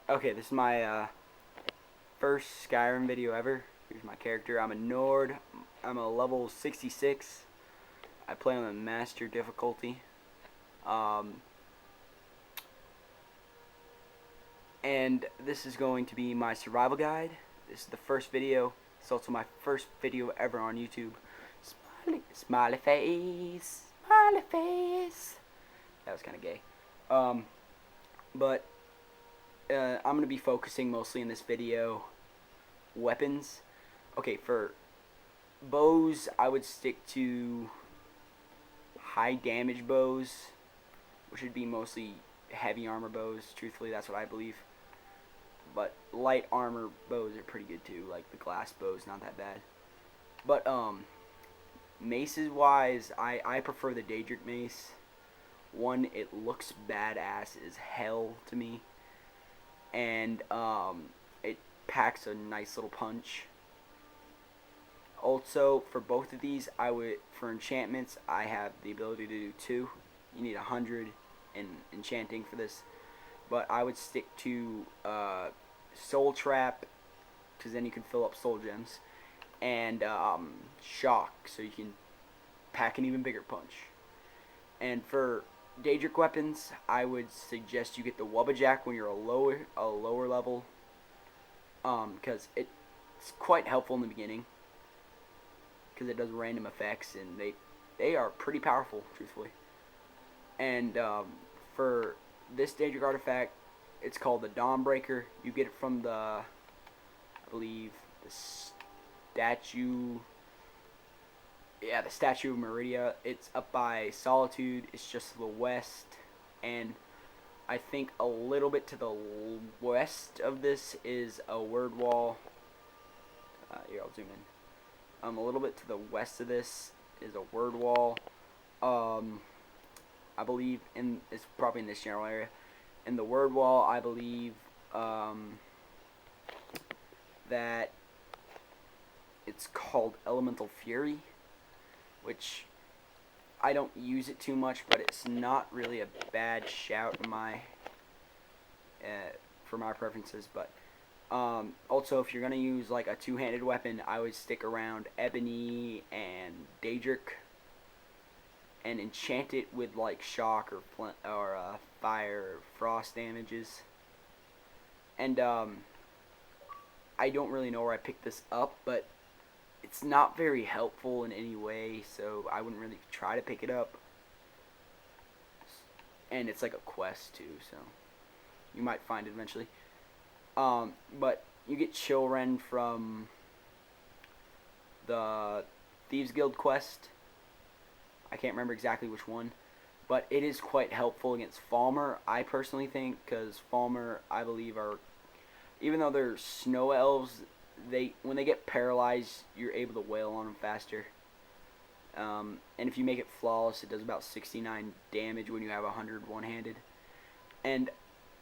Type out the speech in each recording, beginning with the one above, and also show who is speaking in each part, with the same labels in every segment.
Speaker 1: Okay, this is my first Skyrim video ever. Here's my character. I'm a Nord. I'm a level 66. I play on the master difficulty. Um, and this is going to be my survival guide. This is the first video. It's also my first video ever on YouTube. Smiley face, smiley face. That was kind of gay. But I'm going to be focusing mostly in this video weapons. Okay, for bows, I would stick to high damage bows, which would be mostly heavy armor bows. Truthfully, that's what I believe. But light armor bows are pretty good too, like the glass bows, not that bad. But maces wise, I prefer the Daedric mace. One, it looks badass as hell to me, and it packs a nice little punch. Also, for both of these, for enchantments, I have the ability to do 2. You need 100 in enchanting for this, but I would stick to Soul Trap, because then you can fill up soul gems, and Shock, so you can pack an even bigger punch. And for Daedric weapons, I would suggest you get the Wubbajack when you're a lower level, because it's quite helpful in the beginning, because it does random effects, and they are pretty powerful, truthfully. And for this Daedric artifact, it's called the Dawnbreaker. You get it from I believe, the statue. Yeah, the Statue of Meridia. It's up by Solitude. It's just to the west, and I think a little bit to the west of this is a word wall. Here, I'll zoom in. A little bit to the west of this is a word wall. I believe it's probably in this general area. In the word wall, I believe that it's called Elemental Fury, which I don't use it too much, but it's not really a bad shout in for my preferences. But also, if you're gonna use like a two-handed weapon, I would stick around Ebony and Daedric, and enchant it with like shock or fire or frost damages. And I don't really know where I picked this up, but it's not very helpful in any way, so I wouldn't really try to pick it up. And it's like a quest too, so you might find it eventually. But you get Chillren from the Thieves Guild quest. I can't remember exactly which one, but it is quite helpful against Falmer, I personally think, because Falmer, I believe, even though they're snow elves, when they get paralyzed, you're able to wail on them faster. And if you make it flawless, it does about 69 damage when you have 100 one-handed. And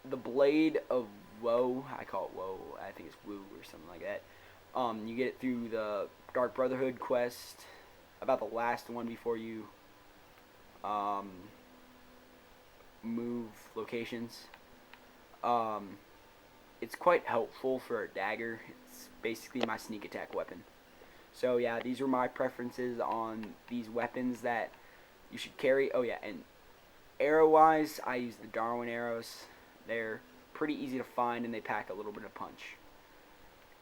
Speaker 1: the Blade of Woe, I call it Woe, I think it's Woo or something like that. You get it through the Dark Brotherhood quest, about the last one before you move locations. It's quite helpful for a dagger. It's basically my sneak attack weapon. So yeah, these are my preferences on these weapons that you should carry. Oh yeah, and arrow wise, I use the Darwin arrows. They're pretty easy to find, and they pack a little bit of punch,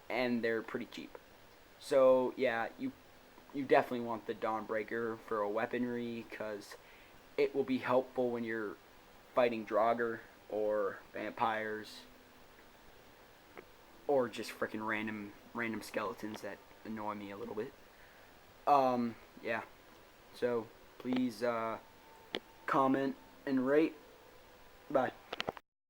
Speaker 1: and they're pretty cheap. So yeah, you definitely want the Dawnbreaker for a weaponry, because it will be helpful when you're fighting Draugr or vampires, or just freaking random skeletons that annoy me a little bit. Yeah. So please comment and rate.